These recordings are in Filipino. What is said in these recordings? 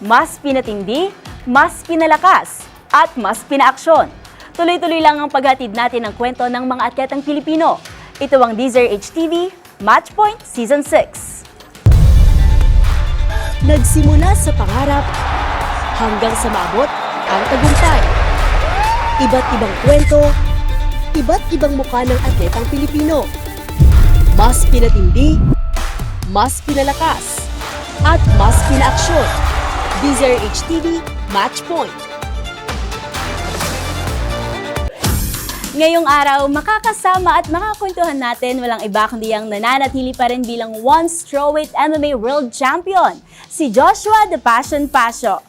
Mas pinatindi, mas pinalakas, at mas pinaaksyon. Tuloy-tuloy lang ang paghatid natin ng kwento ng mga atletang Pilipino. Ito ang DZRH TV Matchpoint Season 6. Nagsimula sa pangarap hanggang sa maabot ang tagumpay. Iba't ibang kwento, iba't ibang mukha ng atletang Pilipino. Mas pinatindi, mas pinalakas, at mas pinaaksyon. DZRH TV Matchpoint. Ngayong araw, makakasama at makakwentuhan natin walang iba kundi ang nananatili pa rin bilang once strawweight MMA World Champion, si Joshua The Passion Pasio.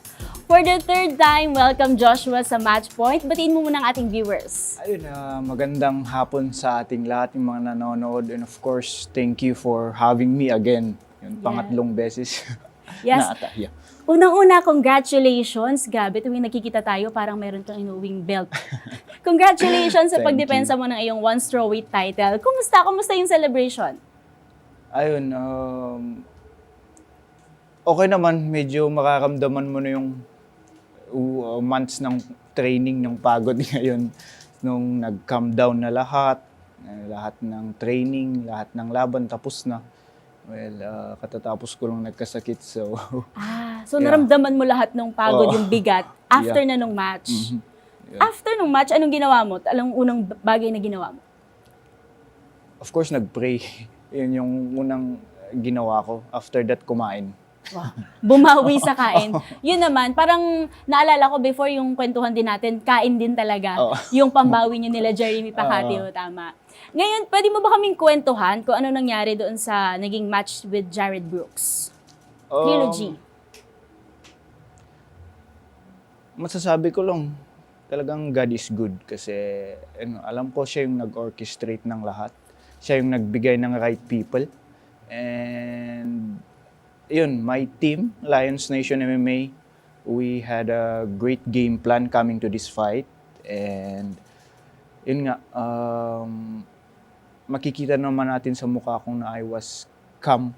For the third time, welcome Joshua sa Matchpoint. Batiin mo muna ang ating viewers. Ayun, magandang hapon sa ating lahat, yung mga nanonood. And of course, thank you for having me again. Yung pangatlong beses. Yes. Yeah. Unang-una, congratulations. Gabi, tuwing nakikita tayo, parang meron kang inuwing belt. Congratulations sa Thank pagdepensa mo ng iyong one strawweight title. Kumusta yung celebration? Ayun, okay naman. Medyo makaramdaman mo na yung months ng training, ng pagod ngayon. Nung nag-calm down na lahat ng training, lahat ng laban, tapos na. Well, katatapos ko lang nagkasakit, so... So Yeah. naramdaman mo lahat ng pagod, Oo. yung bigat, after Yeah. na nung match. Yeah. After nung match, anong ginawa mo? Anong unang bagay na ginawa mo? Of course, nag-pray. Yun yung unang ginawa ko. After that, kumain. Wow. Bumawi sa kain. Yun naman, parang naalala ko before yung kwentuhan din natin, kain din talaga. Oo. Yung pambawi nyo nila Jeremy Pacatio, tama. Ngayon, pwede mo ba kaming kwentuhan kung ano nangyari doon sa naging match with Jared Brooks? Trilogy. Masasabi ko lang, talagang God is good kasi alam ko siya yung nag-orchestrate ng lahat. Siya yung nagbigay ng right people. And yun, my team, Lions Nation MMA, we had a great game plan coming to this fight. And yun nga, makikita naman natin sa mukha ko na I was calm.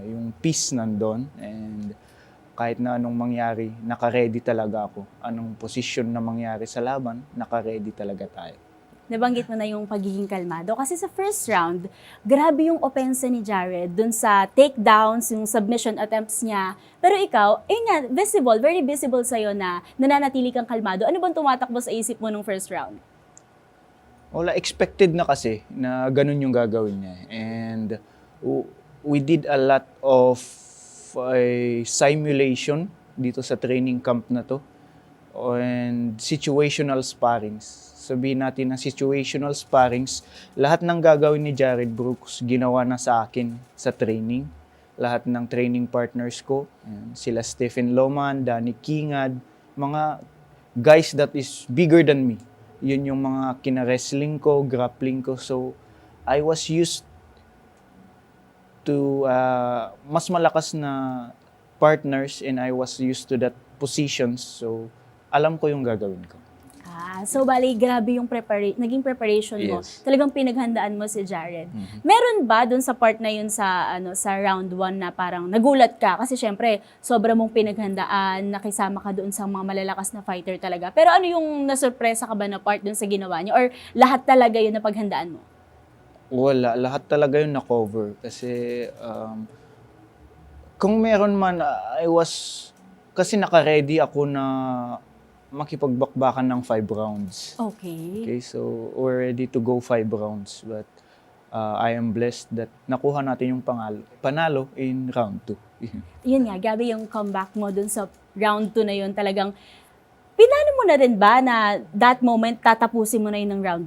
Yung peace nandun. And kahit na anong mangyari, naka-ready talaga ako. Anong position na mangyari sa laban, naka-ready talaga tayo. Nabanggit mo na yung pagiging kalmado. Kasi sa first round, grabe yung opensa ni Jared dun sa takedowns, yung submission attempts niya. Pero ikaw, nga, visible, very visible sa'yo na nananatili kang kalmado. Ano bang tumatakbo sa isip mo nung first round? Wala, expected na kasi na ganun yung gagawin niya. And we did a lot of simulation dito sa training camp na to. And situational sparrings. Sabihin natin na situational sparrings, lahat ng gagawin ni Jared Brooks, ginawa na sa akin sa training. Lahat ng training partners ko, sila Stephen Loman, Danny Kingad, mga guys that is bigger than me. Yun yung mga kina-wrestling ko, grappling ko. So, I was used to mas malakas na partners and I was used to that positions. So, alam ko yung gagawin ko. So bali, grabe yung naging preparation mo. Yes. Talagang pinaghandaan mo si Jared. Meron ba dun sa part na yun sa round 1 na parang nagulat ka? Kasi syempre, sobra mong pinaghandaan, nakisama ka doon sa mga malalakas na fighter talaga. Pero ano yung nasurpresa ka ba na part dun sa ginawa niya? Or lahat talaga yun na paghandaan mo? Wala, lahat talaga yung na-cover. Kasi kung meron man, kasi naka-ready ako na makipagbakbakan ng 5 rounds. Okay, so we're ready to go 5 rounds. But I am blessed that nakuha natin yung panalo in round 2. Yun nga, gabi yung comeback mo dun sa round 2 na yun. Talagang, pinano mo na rin ba na that moment tatapusin mo na yun ng round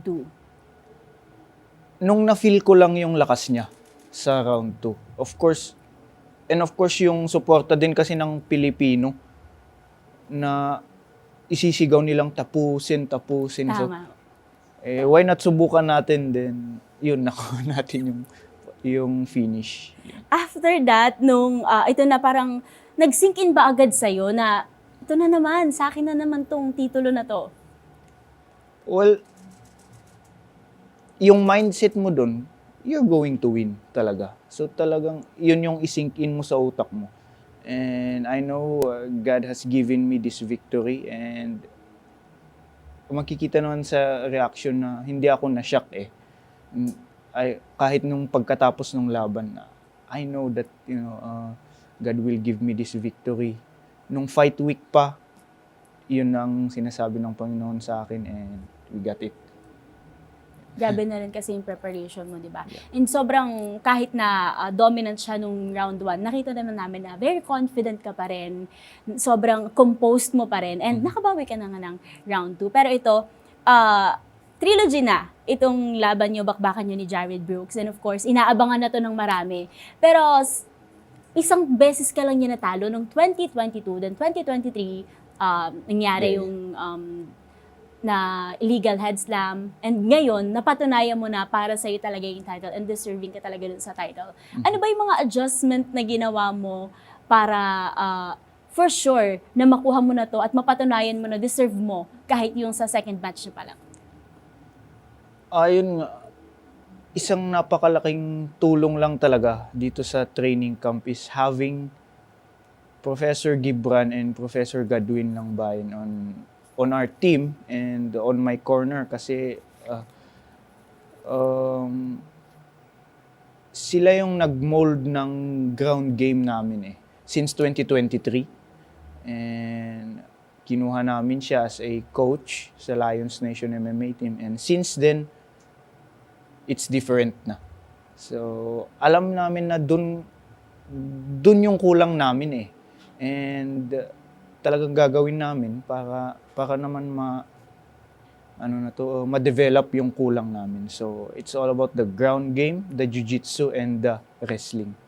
2? Nung na-feel ko lang yung lakas niya sa round 2. Of course, yung suporta din kasi ng Pilipino na isisigaw nilang tapusin. Tama. So, why not subukan natin din? Yun, nakuha natin yung finish. After that, nung ito na parang nag-sink in ba agad sa'yo na ito na naman, sa akin na naman tong titulo na to? Well, yung mindset mo dun, you're going to win talaga. So talagang yun yung isink in mo sa utak mo. And I know God has given me this victory, and makikita naman sa reaction na hindi ako na-shock eh. Kahit nung pagkatapos ng laban, I know that God will give me this victory. Nung fight week pa, yun ang sinasabi ng Panginoon sa akin, and we got it. Grabe na rin kasi yung preparation mo, di ba? And sobrang, kahit na dominant siya nung round 1, nakita naman namin na very confident ka pa rin, sobrang composed mo pa rin, and nakabawi ka na nga ng round 2. Pero ito, trilogy na itong laban nyo, bakbakan nyo ni Jared Brooks, and of course, inaabangan na to ng marami. Pero isang beses ka lang niya natalo nung 2022, then 2023, nangyari yung na illegal head slam, and ngayon, napatunayan mo na para sa'yo talaga yung title and deserving ka talaga dun sa title. Ano ba yung mga adjustment na ginawa mo para for sure na makuha mo na to at mapatunayan mo na deserve mo kahit yung sa second match na pa lang? Ayun nga, isang napakalaking tulong lang talaga dito sa training camp is having Professor Gibran and Professor Godwin Langbayan on our team and on my corner, kasi sila yung nag-mold ng ground game namin since 2023, and kinuha namin siya as a coach sa Lions Nation MMA team, and since then it's different na. So alam namin na dun yung kulang namin and talagang gagawin namin para naman ma-develop yung kulang namin. So it's all about the ground game, the jiu-jitsu, and the wrestling.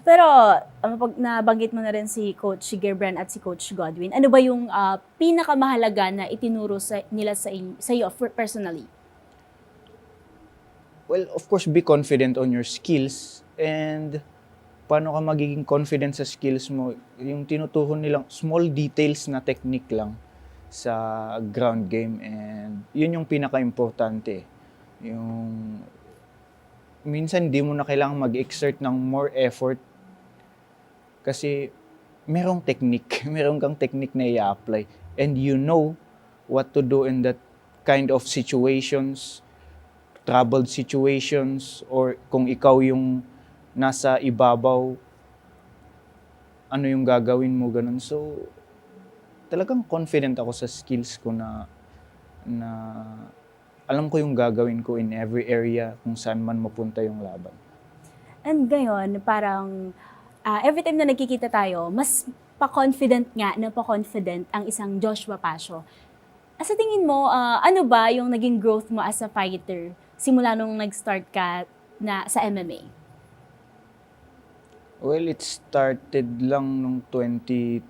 Pero pag nabanggit mo na rin si Coach Gibran at si Coach Godwin, ano ba yung pinakamahalaga na itinuro nila sa iyo personally? Well, of course, be confident on your skills, and paano ka magiging confident sa skills mo, yung tinuturo nilang small details na technique lang sa ground game, and yun yung pinaka-importante. Yung minsan di mo na kailangang mag-exert ng more effort kasi merong technique, meron kang technique na i-apply, and you know what to do in that kind of situations, troubled situations, or kung ikaw yung nasa ibabaw, ano yung gagawin mo, ganun. So, talagang confident ako sa skills ko na alam ko yung gagawin ko in every area kung saan man mapunta yung laban. And ngayon, parang every time na nagkikita tayo, mas pa-confident ang isang Joshua Pasio. Sa tingin mo, ano ba yung naging growth mo as a fighter simula nung nag-start ka sa MMA? Well, it started lang nung 2023,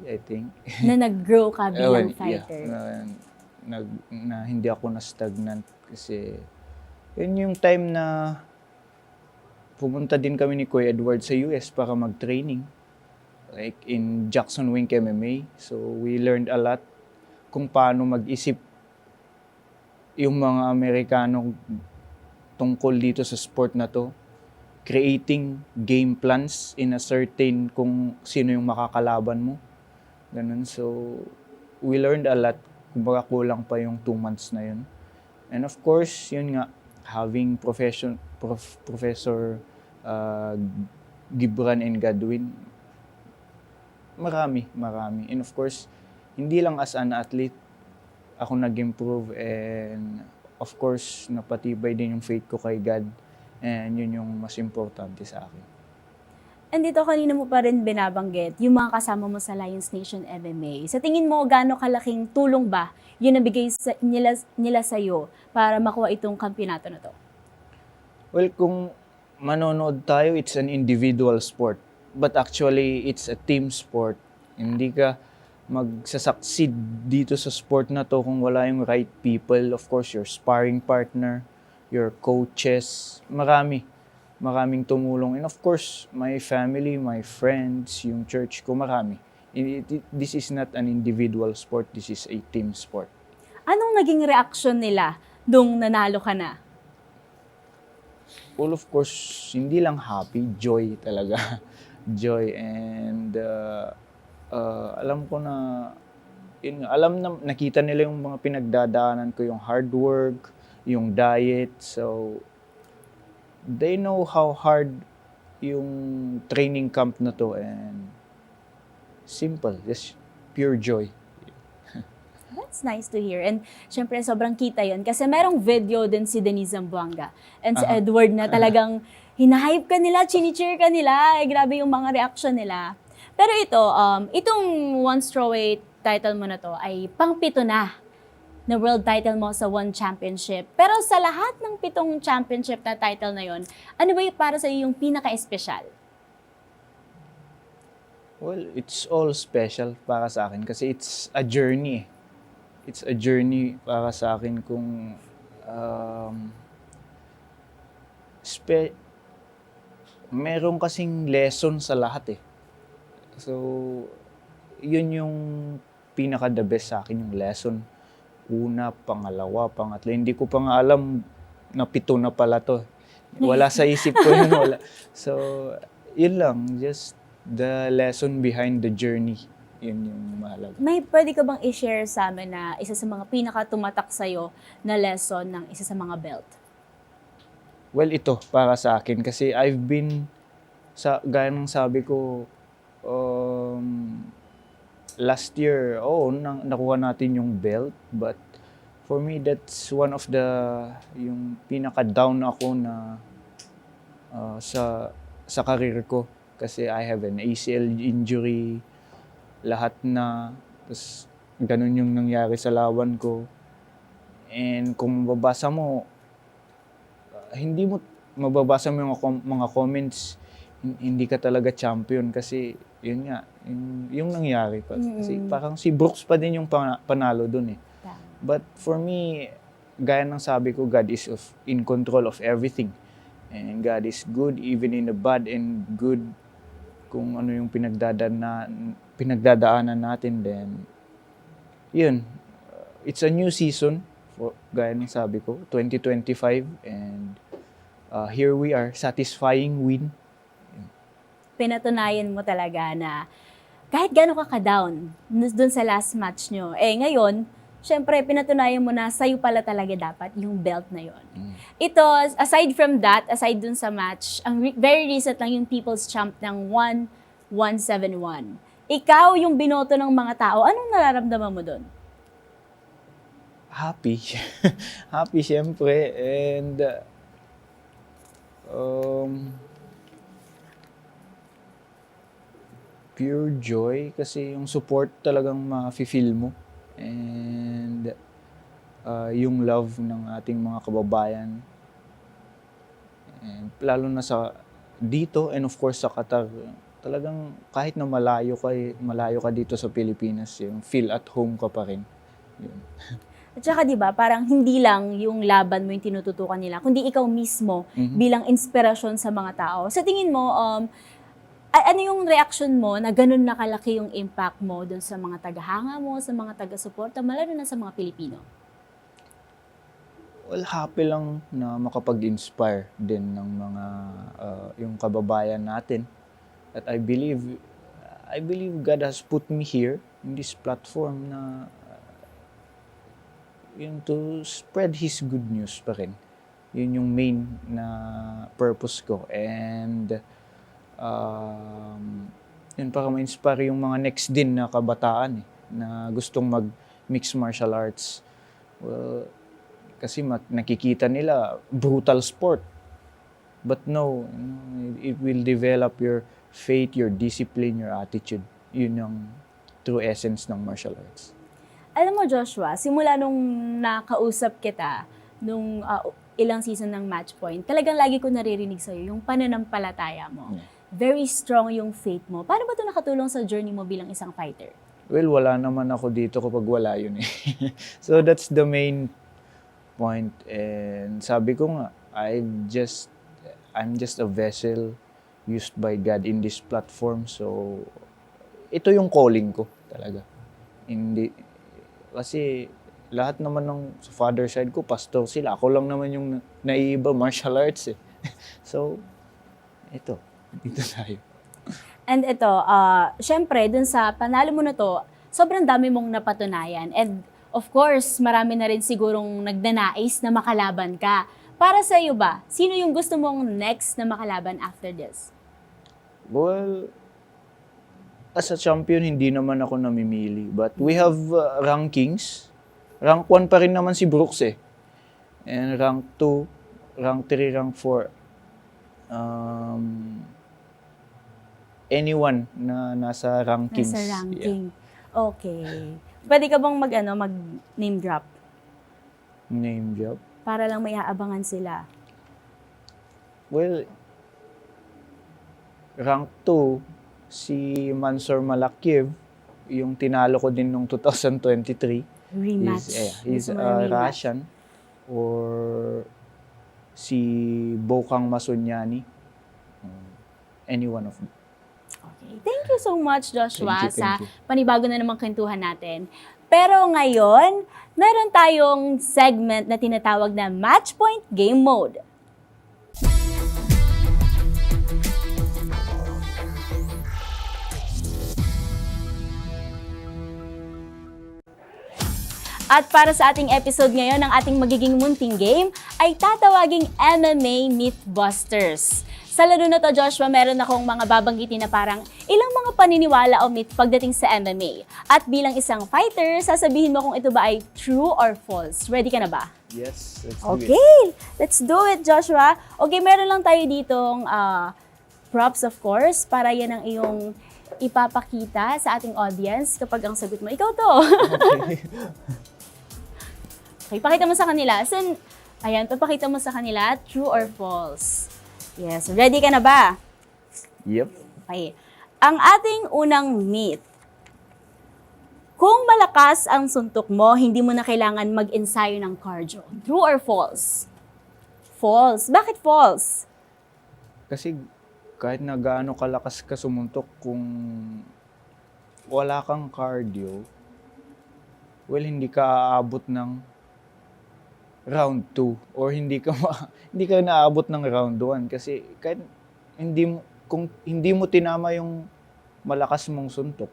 I think. Na nag-grow ka bilang Yeah, fighter. na hindi ako na-stagnant kasi yun yung time na pumunta din kami ni Kuya Edward sa US para mag-training, like in Jackson Wink MMA. So we learned a lot kung paano mag-isip yung mga Amerikano tungkol dito sa sport na to, creating game plans in a certain kung sino yung makakalaban mo. Ganun. So, we learned a lot. Kumbaga kulang pa yung 2 months na yun. And of course, yun nga, having Professor Gibran and Godwin, marami. And of course, hindi lang as an athlete ako nag-improve, and of course, napatibay din yung faith ko kay God. And yun yung mas importante sa akin. And dito kanina mo pa rin binabanggit yung mga kasama mo sa Lions Nation MMA. Sa tingin mo, gaano kalaking tulong ba yun nabigay nila sa'yo para makuha itong kampyonato na to? Well, kung manonood tayo, it's an individual sport. But actually, it's a team sport. Hindi ka magsasucceed dito sa sport na to kung wala yung right people. Of course, your sparring partner, your coaches, maraming tumulong. And of course, my family, my friends, yung church ko, marami. This is not an individual sport, this is a team sport. Anong naging reaction nila nung nanalo ka na? Well, of course, hindi lang happy, joy talaga. joy. And alam ko na, yun nga, alam na, nakita nila yung mga pinagdadaanan ko, yung hard work, yung diet. So, they know how hard yung training camp na to, and simple, just pure joy. That's nice to hear. And syempre, sobrang kita yun. Kasi merong video din si Denise Zamboanga and si Edward na talagang hinahype ka nila, chini-cheer ka nila. Grabe yung mga reaction nila. Pero ito, itong one strawweight title mo na to ay pang-pito na world title mo sa one championship. Pero sa lahat ng 7 championship na title na yon, ano ba yung para sa iyo yung pinaka-espesyal? Well, it's all special para sa akin kasi it's a journey. It's a journey para sa akin kung meron kasing lesson sa lahat eh. So, yun yung pinaka-the best sa akin, yung lesson. Una, pangalawa, pangatlo. Hindi ko pa nga alam na 7 na pala to. Wala sa isip ko yun. Wala. So, yun lang. Just the lesson behind the journey. Yun yung mahalaga. May pwede ka bang i-share sa amin na isa sa mga pinaka-tumatak sa'yo na lesson ng isa sa mga belt? Well, ito para sa akin kasi I've been, gaya ng sabi ko, last year, nakuha natin yung belt, but for me, that's one of yung pinaka-down ako na sa career ko. Kasi I have an ACL injury, lahat na, tapos ganun yung nangyari sa lawan ko. And kung mababasa mo, hindi mo mababasa mo yung mga comments, hindi ka talaga champion kasi yun nga, yung nangyari pa. Kasi parang si Brooks pa din yung panalo dun eh. But for me, gaya ng sabi ko, God is in control of everything. And God is good even in the bad and good. Kung ano yung pinagdadaanan natin, then yun. It's a new season, gaya ng sabi ko, 2025. And here we are, satisfying win. Pinatunayan mo talaga na kahit gano'n ka ka-down dun sa last match nyo, ngayon, syempre, pinatunayan mo na sa'yo pala talaga dapat yung belt na yon. Ito, aside from that, aside dun sa match, ang very recent lang yung People's Champ ng 171. Ikaw yung binoto ng mga tao, anong nararamdaman mo dun? Happy. Happy, syempre. And pure joy kasi yung support talagang ma-feel mo. And yung love ng ating mga kababayan. And lalo na dito and of course sa Qatar, talagang kahit na malayo ka dito sa Pilipinas, yung feel at home ka pa rin. Yun. At saka 'di ba, parang hindi lang yung laban mo yung tinututukan nila, kundi ikaw mismo bilang inspirasyon sa mga tao. Sa tingin mo, ano yung reaction mo na ganun nakalaki yung impact mo dun sa mga tagahanga mo, sa mga taga-suporta, lalo na sa mga Pilipino? Well, happy lang na makapag-inspire din ng mga yung kababayan natin. At I believe God has put me here in this platform na yung to spread His good news pa rin. Yun yung main na purpose ko. And yun para ma-inspire yung mga next din na kabataan na gustong mag-mixed martial arts. Well, kasi nakikita nila brutal sport. But no, it will develop your faith, your discipline, your attitude. Yun yung true essence ng martial arts. Alam mo, Joshua, simula nung nakausap kita, nung ilang season ng Match Point, talagang lagi ko naririnig sa'yo yung pananampalataya mo. Very strong yung faith mo. Paano ba ito nakatulong sa journey mo bilang isang fighter? Well, wala naman ako dito kapag wala yun eh. So that's the main point. And sabi ko nga, I'm just a vessel used by God in this platform. So ito yung calling ko talaga. Kasi lahat naman ng sa father side ko, pastor sila. Ako lang naman yung naiiba martial arts eh. So, dito tayo. And ito, syempre, dun sa panalo mo na to, sobrang dami mong napatunayan. And of course, marami na rin sigurong nagnanais na makalaban ka. Para sa iyo ba, sino yung gusto mong next na makalaban after this? Well, as a champion, hindi naman ako namimili. But we have rankings. Rank 1 pa rin naman si Brooks eh. And rank 2, rank 3, rank 4. Anyone na nasa rankings. Nasa ranking. Okay. Pwede ka bang mag name drop? Name drop. Para lang may aabangan sila. Well, rank 2, si Mansour Malakiev, yung tinalo ko din nung 2023. Rematch. He's Gusto mo a ng rematch? Russian. Or si Bokang Masunyani. Any one of them. Okay. Thank you so much, Joshua, Thank sa you. panibago na namang kwentuhan natin. Pero ngayon, meron tayong segment na tinatawag na Match Point Game Mode. At para sa ating episode ngayon, ang ating magiging munting game ay tatawaging MMA Mythbusters. Sa laro na to, Joshua, meron akong mga babanggitin na parang ilang mga paniniwala o myth pagdating sa MMA. At bilang isang fighter, sasabihin mo kung ito ba ay true or false. Ready ka na ba? Yes, let's do it. Okay, let's do it, Joshua. Okay, meron lang tayo ditong props, of course, para yan ang iyong ipapakita sa ating audience kapag ang sagot mo, ikaw to. Okay. Okay, pakita mo sa kanila. Ayan, papakita mo sa kanila, true or false. Yes, ready ka na ba? Yep. Okay. Ang ating unang myth. Kung malakas ang suntok mo, hindi mo na kailangan mag-ensayo ng cardio. True or false? False. Bakit false? Kasi kahit na gaano kalakas ka sumuntok, kung wala kang cardio, well, hindi ka aabot ng round 2 or hindi ka naabot ng round 1 kasi kahit kung hindi mo tinama yung malakas mong suntok,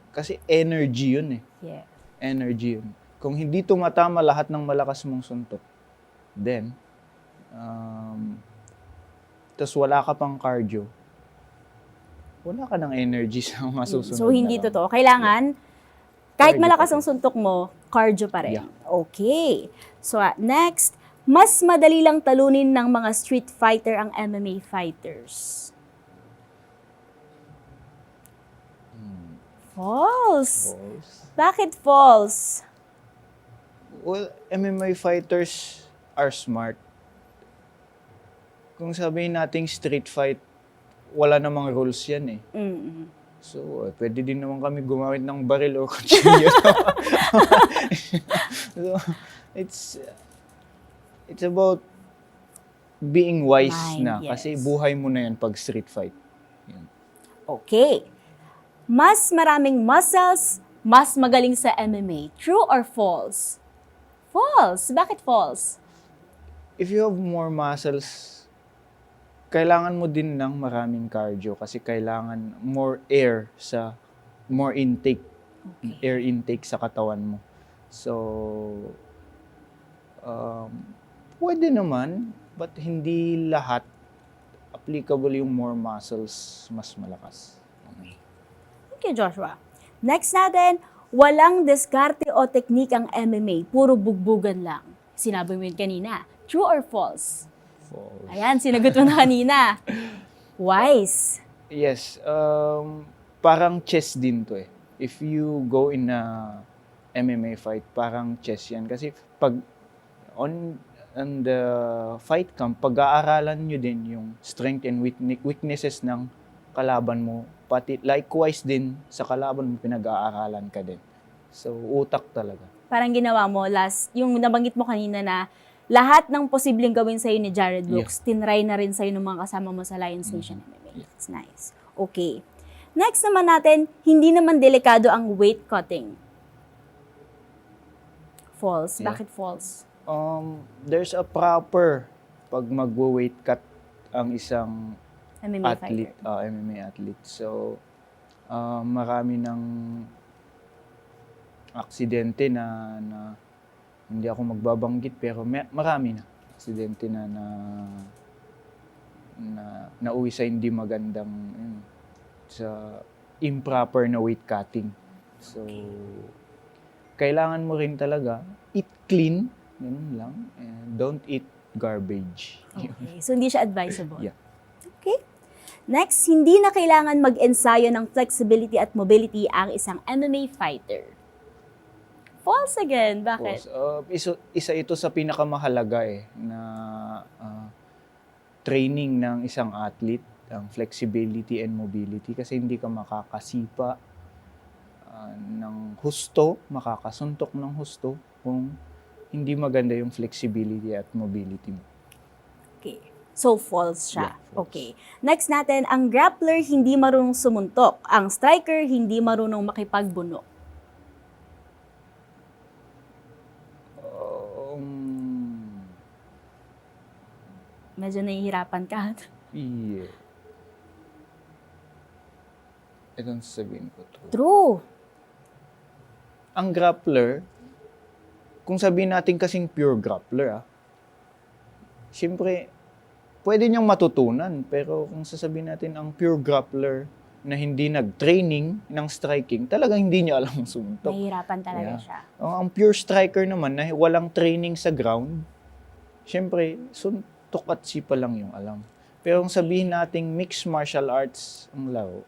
kasi energy yun eh. Yeah. Energy yun. Kung hindi tumatama lahat ng malakas mong suntok, then tas wala ka pang cardio, wala ka ng energy sa masusunod. So, hindi na round. totoo. Kailangan, kahit Cardio malakas pa rin. ang suntok mo, cardio pa rin. Yeah. Okay. So, next, mas madali lang talunin ng mga street fighter ang MMA fighters. False. False. Bakit false? Well, MMA fighters are smart. Kung sabihin nating street fight, wala namang rules yan eh. Mm-mm. So, pwede din naman kami gumamit ng baril o kutsilyo. So, it's about being wise Mind, na. yes. Kasi buhay mo na yan pag street fight. Yan. Okay. Mas maraming muscles, mas magaling sa MMA. True or false? False. Bakit false? If you have more muscles, kailangan mo din ng maraming cardio kasi kailangan more intake, air intake sa katawan mo. So, pwede naman, but hindi lahat applicable yung more muscles, mas malakas. Okay. Thank you, Joshua. Next natin, walang diskarte o teknik ang MMA. Puro bugbugan lang. Sinabi mo yun kanina. True or false? False. Ayan, sinagot mo na kanina. Wise. Yes, parang chess din to eh. If you go in a MMA fight, parang chess yan. Kasi pag on the fight camp, pag-aaralan nyo din yung strength and weaknesses ng kalaban mo. Pati likewise din sa kalaban mo, pinag-aaralan ka din. So, utak talaga. Parang ginawa mo yung nabanggit mo kanina na lahat ng posibleng gawin sa'yo ni Jared Brooks, tinry na rin sa'yo ng mga kasama mo sa Lions Nation MMA. It's nice. Okay. Next naman natin, hindi naman delikado ang weight cutting. False. Yeah. Bakit false? There's a proper pag magwo-weight cut ang isang MMA athlete, fighter. MMA athlete. So, marami ng aksidente na hindi ako magbabanggit pero marami na aksidente na nauwi sa hindi magandang sa improper na weight cutting. So, kailangan mo rin talaga eat clean, ganun lang, and don't eat garbage. Okay. So, hindi siya advisable. Yeah. Okay. Next, hindi na kailangan mag-ensayo ng flexibility at mobility ang isang MMA fighter. False again. Bakit? Isa ito sa pinakamahalaga na training ng isang athlete, ang flexibility and mobility, kasi hindi ka makakasipa ng husto, makakasuntok ng husto kung hindi maganda yung flexibility at mobility mo. Okay. So, false siya. Yeah, false. Okay. Next natin, ang grappler hindi marunong sumuntok. Ang striker hindi marunong makipagbuno. Medyo nahihirapan ka. Yeah. Itong sasabihin ko to. True. Ang grappler, kung sabihin natin kasing pure grappler, siyempre, pwede niyang matutunan. Pero kung sasabihin natin ang pure grappler na hindi nag-training ng striking, talagang hindi niya alam ang sumuntok. Nahihirapan talaga Yeah. siya. Ang pure striker naman na walang training sa ground, siyempre, suntok at sipa lang yung alam. Pero kung sabihin nating mixed martial arts ang laro,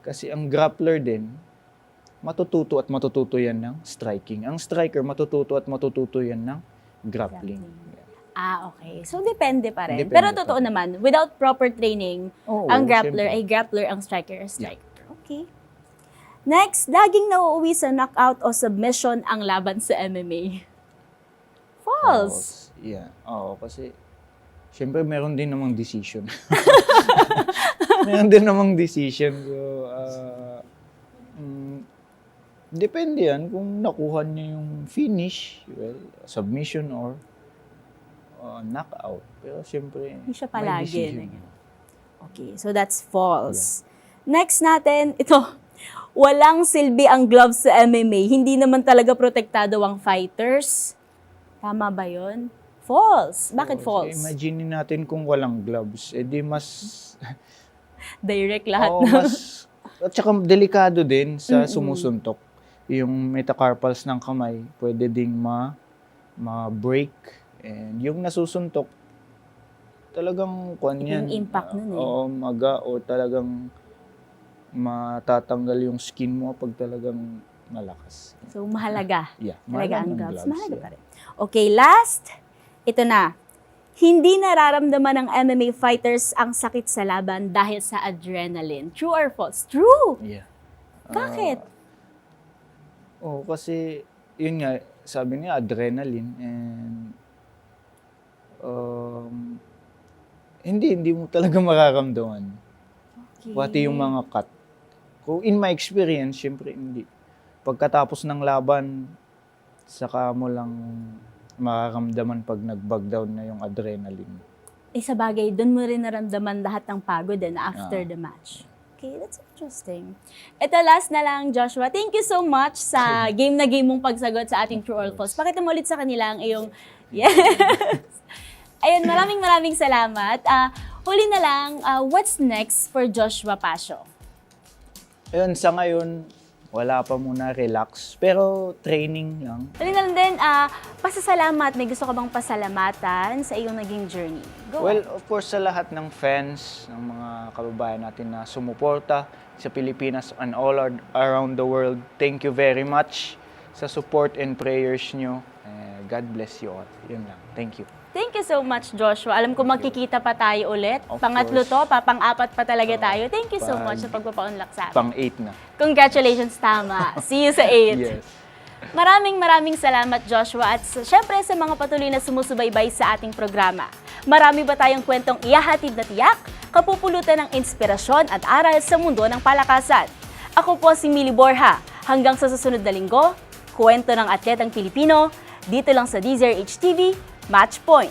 kasi ang grappler din, matututo at matututo yan ng striking. Ang striker, matututo at matututo yan ng grappling. Okay. So, depende pa rin. Depende Pero pa totoo rin. naman, without proper training, Oo, ang grappler siyempre. ay grappler, ang striker ay striker. Okay. Next, laging nauuwi sa knockout o submission ang laban sa MMA. False. Yeah. Oo, kasi siyempre meron din namang decision. Meron din namang decision. So, depende yan kung nakuha niya yung finish, well, submission or knockout. Pero siyempre, Hindi siya may palagi. decision. Okay, so that's false. Next natin, ito. Walang silbi ang gloves sa MMA. Hindi naman talaga protektado ang fighters. Tama ba yun? False. Bakit So, false? imagine natin kung walang gloves, edi mas Direct lahat Oo, na. mas at saka delikado din sa sumusuntok. Yung metacarpals ng kamay, pwede ding ma-break. And yung nasusuntok, talagang kwan yan. Yung impact nun eh. Oo, maga o talagang matatanggal yung skin mo pag talagang malakas. So, mahalaga. Yeah, Talaga mahalaga ang ng gloves. Mahalaga yeah. pa rin. Okay, last. Ito na. Hindi nararamdaman ng MMA fighters ang sakit sa laban dahil sa adrenaline. True or false? True! Yeah. Bakit? Kasi yun nga, sabi niya adrenaline and hindi mo talaga mararamdaman. Okay. Pati yung mga cut. Kung in my experience, syempre hindi. Pagkatapos ng laban, saka mo lang mararamdaman pag nag-back down na yung adrenaline. Sa bagay, doon mo rin naramdaman lahat ng pagod after the match. Okay, that's interesting. Ito, last na lang, Joshua. Thank you so much sa game na game mong pagsagot sa ating True or False. Pakita mo ulit sa kanila ang iyong... Yes! Ayun, maraming salamat. Huli na lang, what's next for Joshua Pasio? Ayun, sa ngayon, wala pa muna, relax. Pero training lang. Huli na lang din, pasasalamat. May gusto ka bang pasalamatan sa iyong naging journey? Go Well, on. of course, sa lahat ng fans, ng mga kababayan natin na sumuporta sa Pilipinas and all around the world, thank you very much sa support and prayers nyo. God bless you all. Yun lang. Thank you. Thank you so much, Joshua. Alam ko magkikita pa tayo ulit. Of Pangatlo course. to, pang-apat pa talaga tayo. Thank you so much sa Pag- pagpapaunlak sa amin. Pang-8 na. Congratulations, tama. See you sa 8. Yes. Maraming salamat, Joshua. At syempre sa mga patuloy na sumusubaybay sa ating programa. Marami ba tayong kwentong ihahatid na tiyak? Kapupulutan ng inspirasyon at aral sa mundo ng palakasan. Ako po si Millie Borja. Hanggang sa susunod na linggo, kwento ng atletang Pilipino, dito lang sa DZRH TV, Match Point.